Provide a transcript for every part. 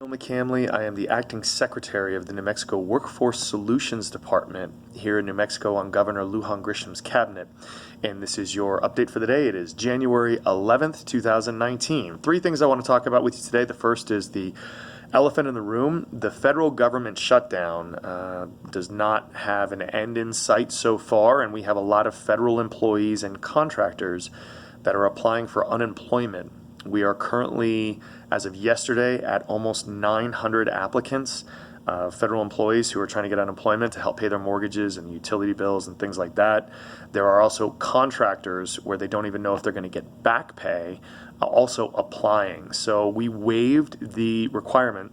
McCamley. I am the Acting Secretary of the New Mexico Workforce Solutions Department here in New Mexico on Governor Lujan Grisham's cabinet. And this is your update for the day. It is January 11th, 2019. Three things I want to talk about with you today. The first is the elephant in the room. The federal government shutdown does not have an end in sight so far, and we have a lot of federal employees and contractors that are applying for unemployment. We are currently, as of yesterday, at almost 900 applicants, federal employees who are trying to get unemployment to help pay their mortgages and utility bills and things like that. There are also contractors where they don't even know if they're going to get back pay, also applying. So we waived the requirement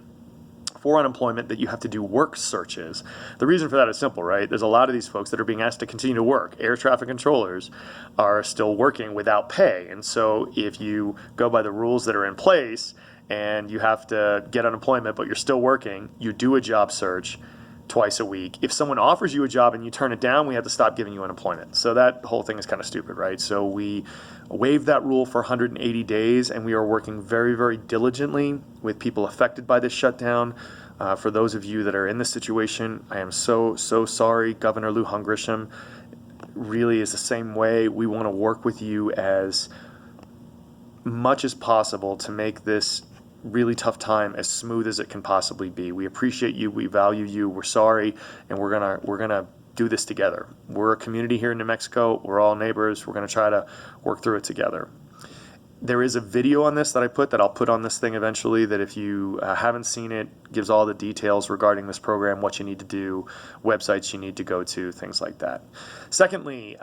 for unemployment that you have to do work searches. The reason for that is simple, right? There's a lot of these folks that are being asked to continue to work. Air traffic controllers are still working without pay. And so if you go by the rules that are in place and you have to get unemployment, but you're still working, you do a job search twice a week. If someone offers you a job and you turn it down, we have to stop giving you unemployment. So that whole thing is kind of stupid, right? So we waived that rule for 180 days, and we are working very, very diligently with people affected by this shutdown. For those of you that are in this situation, I am so sorry. Governor Lujan Grisham really is the same way. We want to work with you as much as possible to make this really tough time as smooth as it can possibly be. We appreciate you, we value you, we're sorry, and we're gonna do this together. We're a community here in New Mexico, we're all neighbors, we're gonna try to work through it together. There is a video on this that I put that I'll put on this thing eventually that if you haven't seen it, gives all the details regarding this program, what you need to do, websites you need to go to, things like that. Secondly,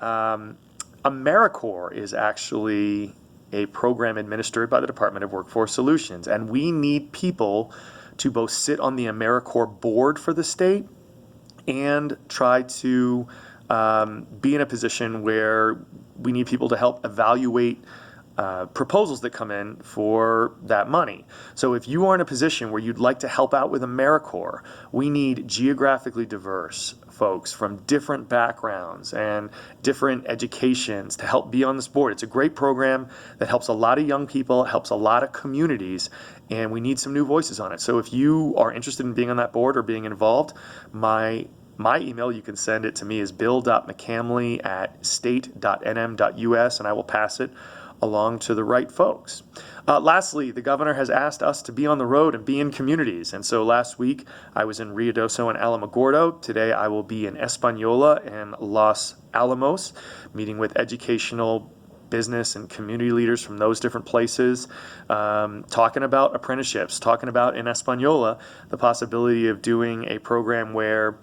Americorps is actually a program administered by the Department of Workforce Solutions, and we need people to both sit on the Americorps board for the state and try to be in a position where we need people to help evaluate proposals that come in for that money. So if you are in a position where you'd like to help out with Americorps, we need geographically diverse folks from different backgrounds and different educations to help be on this board. It's a great program that helps a lot of young people, helps a lot of communities, and we need some new voices on it. So if you are interested in being on that board or being involved, my email, you can send it to me, is bill.mccamley@state.nm.us, and I will pass it along to the right folks. Lastly, the governor has asked us to be on the road and be in communities. And so last week I was in Ruidoso and Alamogordo. Today I will be in Espanola and Los Alamos, meeting with educational, business, and community leaders from those different places, talking about apprenticeships, talking about in Espanola the possibility of doing a program where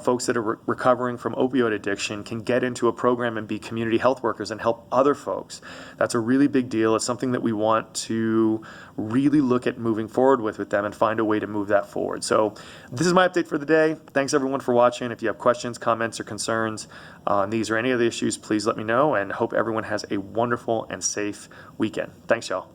folks that are recovering from opioid addiction can get into a program and be community health workers and help other folks. That's a really big deal. It's something that we want to really look at moving forward with them and find a way to move that forward. So this is my update for the day. Thanks everyone for watching. If you have questions, comments, or concerns on these or any of the issues, please let me know, and hope everyone has a wonderful and safe weekend. Thanks, y'all.